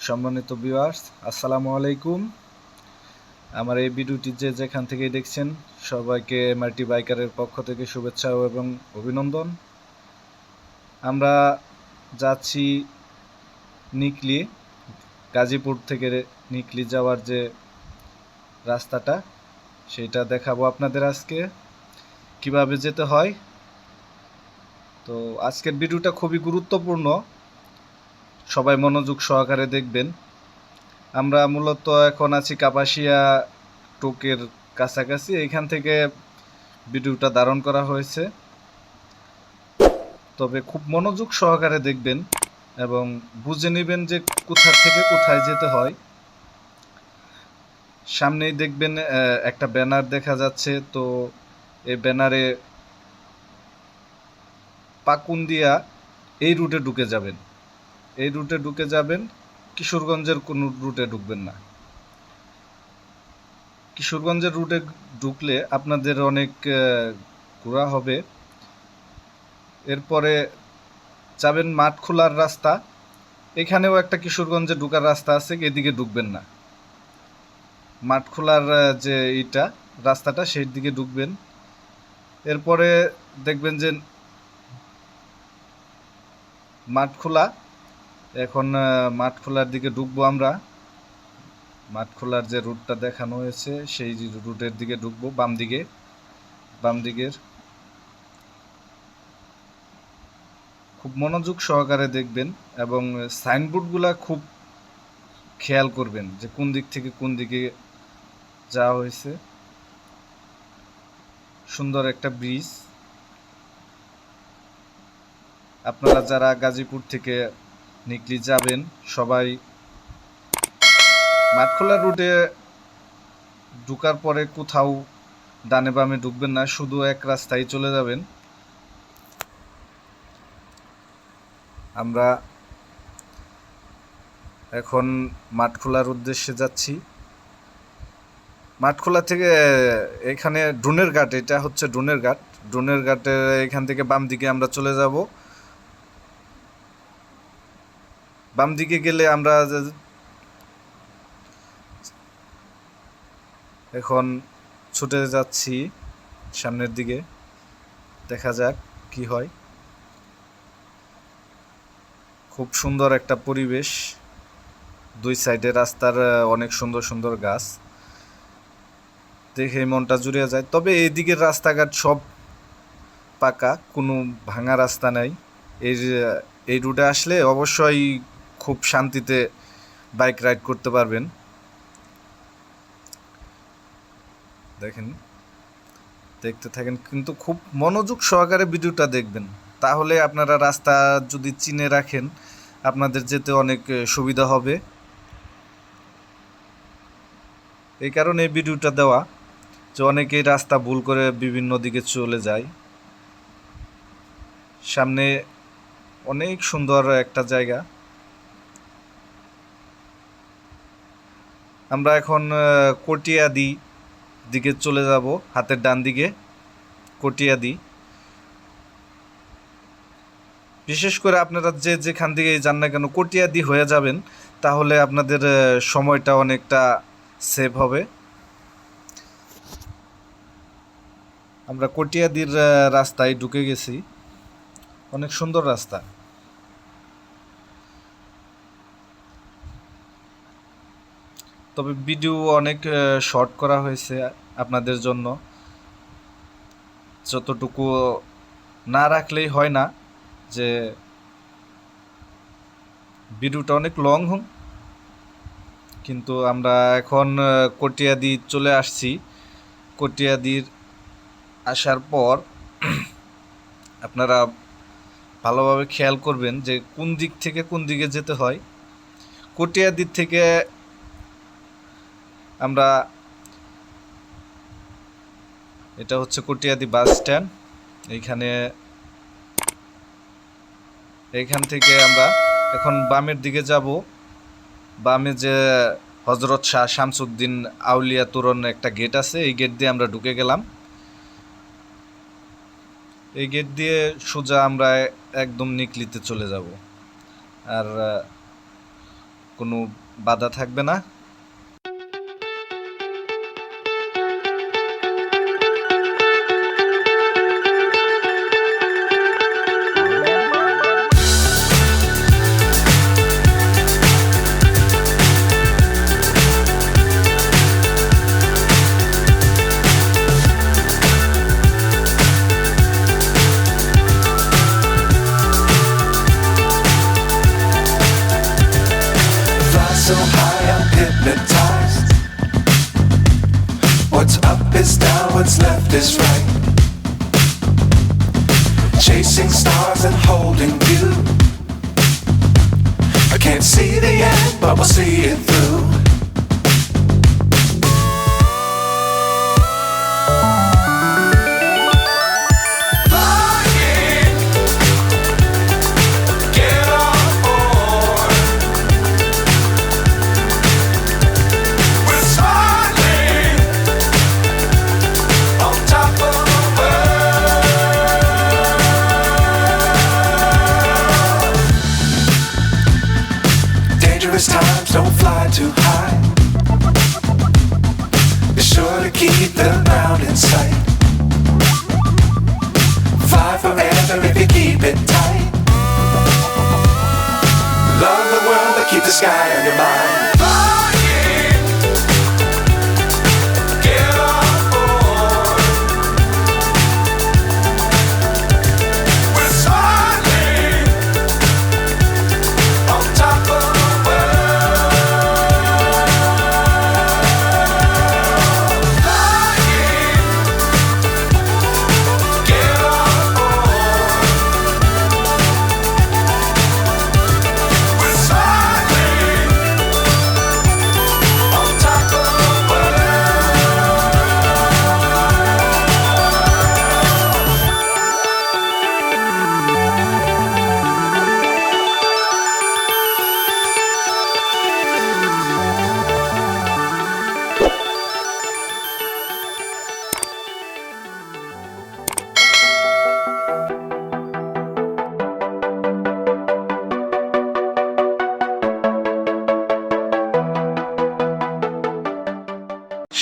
সম্মানিত ভিউয়ার্স, আসসালামু আলাইকুম। আমার এই ভিডিওটি যেখান থেকে দেখছেন সবাইকে এমআরটি বাইকারের পক্ষ থেকে শুভেচ্ছা এবং অভিনন্দন। আমরা যাচ্ছি নিকলি, গাজীপুর থেকে নিকলি যাওয়ার যে রাস্তাটা সেটা দেখাবো আপনাদের আজকে কিভাবে যেতে হয়। তো আজকের ভিডিওটা খুবই গুরুত্বপূর্ণ, সবাই মনোযোগ সহকারে দেখবেন। আমরা মূলত এখন আছি কাপাসিয়া টোকের কাছাকাছি, এইখান থেকে ভিডিওটা ধারণ করা হয়েছে। তবে খুব মনোযোগ সহকারে দেখবেন এবং বুঝে নেবেন যে কোথা থেকে কোথায় যেতে হয়। সামনেই দেখবেন একটা ব্যানার দেখা যাচ্ছে, তো এই ব্যানারে পাকুন্দিয়া এই রুটে ঢুকে যাবেন। এই রুটে ঢুকে যাবেন, কিশোরগঞ্জের কোনো রুটে ঢুকবেন না। কিশোরগঞ্জের রুটে ঢুকলে আপনাদের অনেক ঘোরা হবে। এরপরে যাবেন মাঠখোলার রাস্তা, এখানেও একটা কিশোরগঞ্জে ঢোকার রাস্তা আছে, এদিকে ঢুকবেন না। মাঠখোলার যে এইটা রাস্তাটা সেই দিকে ঢুকবেন। এরপরে দেখবেন যে মাঠখোলা, এখন মাঠখোলার দিকে ঢুকবো আমরা। মাঠখোলার যে রুটটা দেখানো হয়েছে সেই রুটের দিকে ঢুকবো, বাম দিকের। খুব মনোযোগ সহকারে দেখবেন এবং সাইনবোর্ডগুলা খুব খেয়াল করবেন যে কোন দিক থেকে কোন দিকে যাওয়া হয়েছে। সুন্দর একটা ব্রিজ। আপনারা যারা গাজীপুর থেকে নিকলি যাবেন সবাই মাঠখোলা রুটে ঢুকার পরে কোথাও ডানে বামে ঢুকবেন না, শুধু এক রাস্তায় চলে যাবেন। আমরা এখন মাঠখোলার উদ্দেশ্যে যাচ্ছি। মাঠখোলা থেকে এখানে ড্রোনের ঘাট, এটা হচ্ছে ড্রোনের ঘাট। ড্রোনের ঘাটে এখান থেকে বাম দিকে আমরা চলে যাব। বাম দিকে গেলে আমরা এখন ছুটে যাচ্ছি সামনের দিকে, দেখা যাক কি হয়। খুব সুন্দর একটা পরিবেশ, দুই সাইডে রাস্তার অনেক সুন্দর সুন্দর গাছ দেখে মনটা জুড়িয়ে যায়। তবে এইদিকের রাস্তাঘাট সব পাকা, কোনো ভাঙা রাস্তা নাই। এই রুটে আসলে অবশ্যই খুব শান্তিতে বাইক রাইড করতে পারবেন। দেখেন, দেখতে থাকেন, কিন্তু খুব মনোযোগ সহকারে ভিডিওটা দেখবেন, তাহলে আপনারা রাস্তা যদি চিনে রাখেন আপনাদের যেতে অনেক সুবিধা হবে। এই কারণে এই ভিডিওটা দেওয়া, যে অনেকেই রাস্তা ভুল করে বিভিন্ন দিকে চলে যায়। সামনে অনেক সুন্দর একটা জায়গা। আমরা এখন কটিয়াদি দিকে চলে যাব, হাতের ডান দিকে কটিয়াদি। বিশেষ করে আপনারা যেখান থেকে যান না কেন কটিয়াদি হয়ে যাবেন, তাহলে আপনাদের সময়টা অনেকটা সেভ হবে। আমরা কটিয়াদির রাস্তায় ঢুকে গেছি, অনেক সুন্দর রাস্তা। তবে ভিডিও অনেক শর্ট করা হয়েছে আপনাদের জন্য, যতটুকু না রাখলেই হয় না, যে ভিডিওটা অনেক লং হোক। কিন্তু আমরা এখন কটিয়াদি চলে আসছি। কটিয়াদির আসার পর আপনারা ভালোভাবে খেয়াল করবেন যে কোন দিক থেকে কোন দিকে যেতে হয়। কটিয়াদির থেকে আমরা, এটা হচ্ছে কটিয়াদি বাস স্ট্যান্ড। এইখান থেকে আমরা এখন বামের দিকে যাব। বামে যে হজরত শাহ শামসুদ্দিন আউলিয়া তোরণ একটা গেট আছে, এই গেট দিয়ে আমরা ঢুকে গেলাম। এই গেট দিয়ে সোজা আমরা একদম নিকলিতে চলে যাব। আর কোনো বাধা থাকবে না। So high I'm hypnotized. What's up is down, what's left is right. Chasing stars and holding you. I can't see the end, but we'll see it through. Times don't fly too high. Be sure to keep the ground in sight. Fly forever if you keep it tight. Love the world but keep the sky on your mind.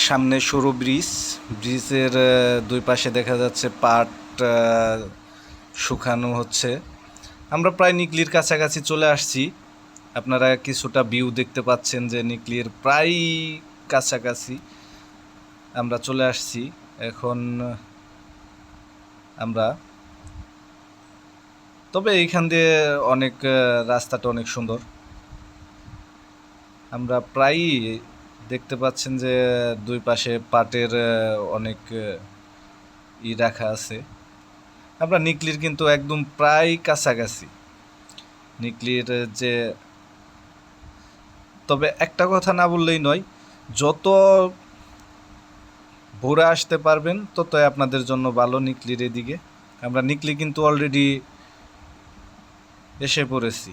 সামনে সরু ব্রিজের দুই পাশে দেখা যাচ্ছে পাট শুকানো হচ্ছে। আমরা প্রায় নিকলির কাছাকাছি চলে আসছি। আপনারা কিছুটা ভিউ দেখতে পাচ্ছেন যে নিকলির প্রায় কাছাকাছি আমরা চলে আসছি। এখন আমরা তবে এইখান দিয়ে অনেক রাস্তাটা অনেক সুন্দর। আমরা প্রায়ই দেখতে পাচ্ছেন যে দুই পাশে পাটের অনেক রাখা আছে। আমরা নিকলির কিন্তু একদম প্রায় কাছাকাছি নিকলির যে, তবে একটা কথা না বললেই নয়, যত ভোরে আসতে পারবেন ততই আপনাদের জন্য ভালো নিকলির এদিকে। আমরা নিকলি কিন্তু অলরেডি এসে পড়েছি।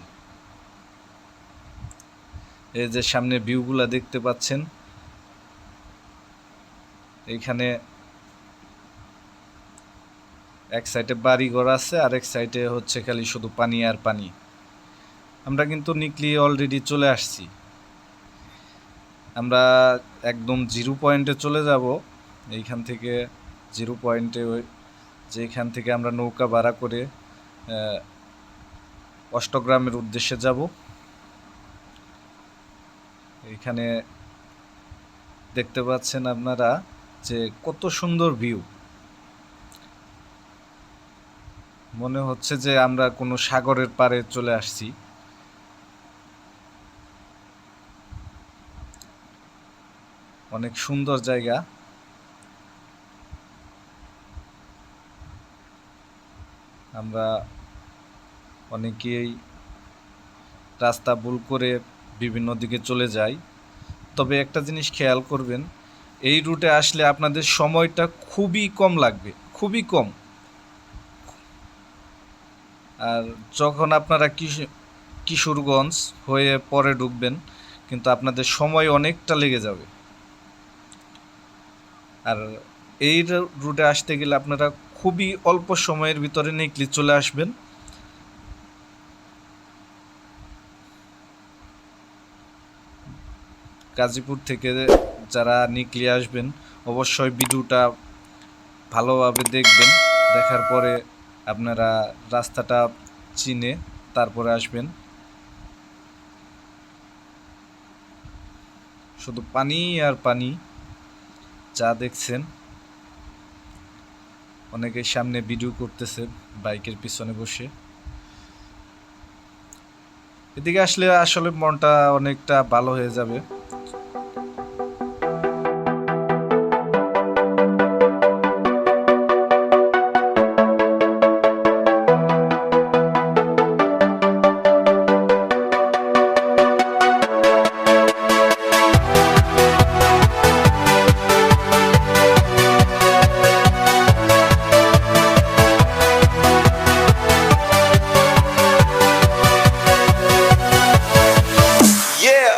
এই যে সামনে ভিউগুলা দেখতে পাচ্ছেন, এইখানে এক সাইডে বাড়ি ঘর আছে আর এক সাইডে হচ্ছে খালি শুধু পানি আর পানি। আমরা কিন্তু নিকলি অলরেডি চলে আসছি। আমরা একদম জিরো পয়েন্টে চলে যাব। এইখান থেকে জিরো পয়েন্টে, যেখান থেকে আমরা নৌকা ভাড়া করে অষ্টগ্রামের উদ্দেশ্যে যাব। এখানে দেখতে পাচ্ছেন আপনারা যে কত সুন্দর ভিউ। মনে হচ্ছে যে আমরা কোনো সাগরের পাড়ে চলে আসছি। অনেক সুন্দর জায়গা। আমরা অনেকেই রাস্তা ভুল করে বিভিন্ন দিকে চলে যাই। তবে একটা জিনিস খেয়াল করবেন, এই রুটে আসলে আপনাদের সময়টা খুবই কম লাগবে, খুবই কম। আর যখন আপনারা কিশোরগঞ্জ হয়ে পরে ঢুকবেন কিন্তু আপনাদের সময় অনেকটা লেগে যাবে। আর এই রুটে আসতে গেলে আপনারা খুবই অল্প সময়ের ভিতরে নিকলি চলে আসবেন। গাজীপুর থেকে যারা নিকলি আসবেন অবশ্যই ভিডিওটা ভালোভাবে দেখবেন, দেখার পরে আপনারা রাস্তাটা চিনে তারপরে আসবেন। শুধু পানি আর পানি, যা দেখছেন। অনেকে সামনে ভিডিও করতেছে বাইকের পিছনে বসে। এদিকে আসলে আসলে মনটা অনেকটা ভালো হয়ে যাবে। Yeah.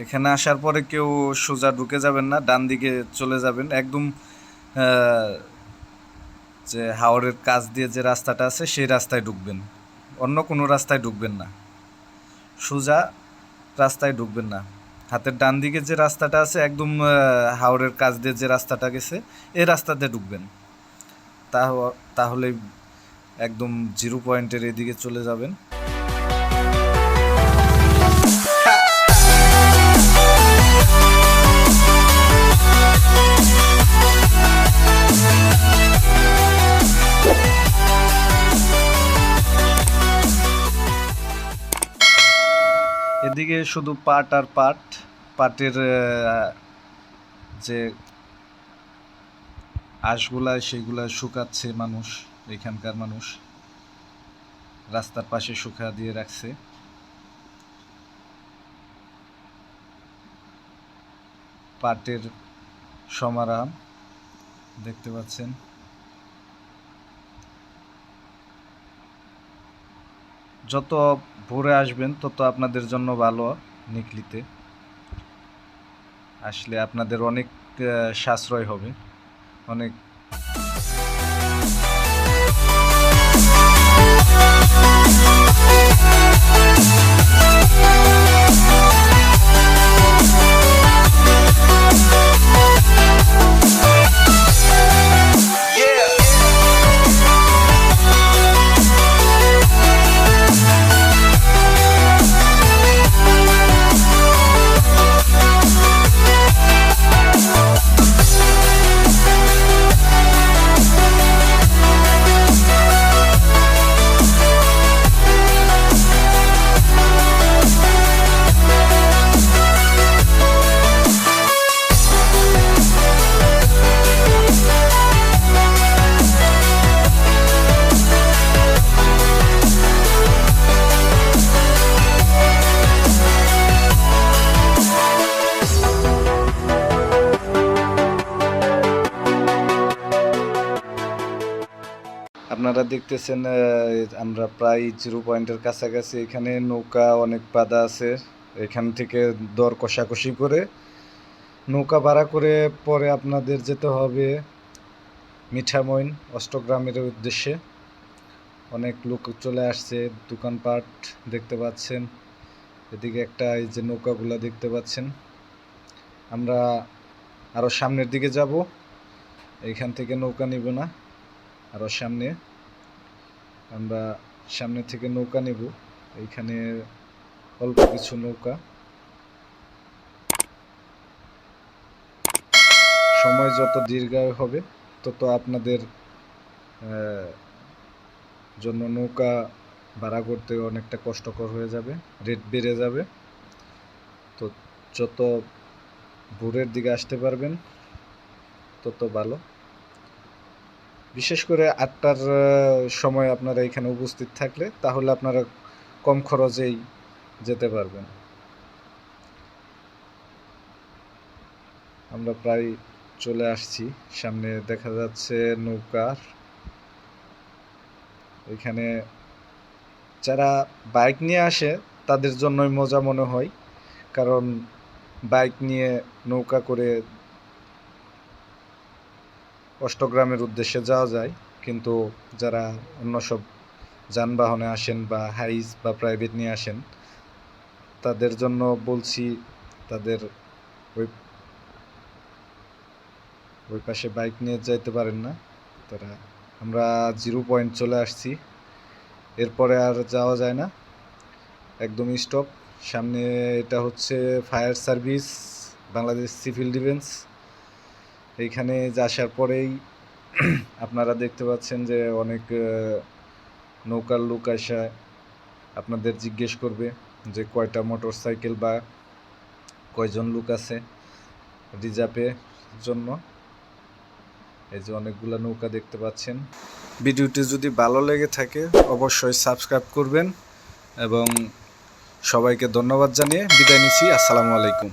এখানে আসার পরে কেউ সোজা ঢুকে যাবেন না, ডান দিকে চলে যাবেন একদম। আহ, যে হাওরের কাছ দিয়ে যে রাস্তাটা আছে সেই রাস্তায় ঢুকবেন, অন্য কোনো রাস্তায় ঢুকবেন না, সোজা রাস্তায় ঢুকবেন না। হাতের ডান দিকে যে রাস্তাটা আছে একদম হাওরের কাছ দিয়ে যে রাস্তাটা গেছে এই রাস্তাতে ঢুকবেন। তাহলে একদম 0 পয়েন্টের এদিকে চলে যাবেন। এদিকে শুধু পাট আর পাট, পাটের যে আঁশগুলা সেগুলা শুকাচ্ছে মানুষ, এখানকার মানুষ রাস্তার পাশে শুকা দিয়ে রাখছে। পাটের সমারাম দেখতে পাচ্ছেন। যত ভোরে আসবেন তত আপনাদের জন্য ভালো। নিকলিতে আসলে আপনাদের অনেক সাশ্রয় হবে, অনেক। আপনারা দেখতেছেন আমরা প্রায় 0 পয়েন্টের কাছাকাছি। এখানে নৌকা অনেক বাঁধা আছে, এখান থেকে দর কষাকষি করে নৌকা ভাড়া করে পরে আপনাদের যেতে হবে মিঠামইন অষ্টগ্রামের উদ্দেশ্যে। অনেক লোক চলে আসছে, দোকানপাট দেখতে পাচ্ছেন। এদিকে একটা এই যে নৌকাগুলা দেখতে পাচ্ছেন। আমরা আরও সামনের দিকে যাব, এইখান থেকে নৌকা নিব না, আরও সামনে আমরা সামনে থেকে নৌকা নেব। এইখানে অল্প কিছু নৌকা, সময় যত দীর্ঘায়ু হবে তত আপনাদের জন্য নৌকা ভাড়া করতে অনেকটা কষ্টকর হয়ে যাবে, রেট বেড়ে যাবে। তো যত ভোরের দিকে আসতে পারবেন তত ভালো। বিশেষ করে 8টার সময় আপনারা এখানে উপস্থিত থাকলে তাহলে আপনারা কম খরচেই যেতে পারবেন। আমরা প্রায় চলে আসছি, সামনে দেখা যাচ্ছে নৌকার। এখানে যারা বাইক নিয়ে আসে তাদের জন্যই মজা মনে হয়, কারণ বাইক নিয়ে নৌকা করে অষ্টগ্রামের উদ্দেশ্যে যাওয়া যায়। কিন্তু যারা অন্য সব যানবাহনে আসেন বা হাইস বা প্রাইভেট নিয়ে আসেন তাদের জন্য বলছি, তাদের ওই ওই পাশে বাইক নিয়ে যাইতে পারেন না তারা। আমরা 0 পয়েন্ট চলে আসছি, এরপরে আর যাওয়া যায় না, একদমই স্টপ। সামনে এটা হচ্ছে fire service, Bangladesh civil defence. এইখানে আসার পরেই আপনারা দেখতে পাচ্ছেন যে অনেক নৌকার লোক আসা আপনাদের জিজ্ঞেস করবে যে কয়টা মোটর সাইকেল বা কয়জন লোক আছে রিজার্ভের জন্য। এই যে অনেকগুলা নৌকা দেখতে পাচ্ছেন। ভিডিওটি যদি ভালো লেগে থাকে অবশ্যই সাবস্ক্রাইব করবেন এবং সবাইকে ধন্যবাদ জানিয়ে বিদায় নিচ্ছি। আসসালামু আলাইকুম।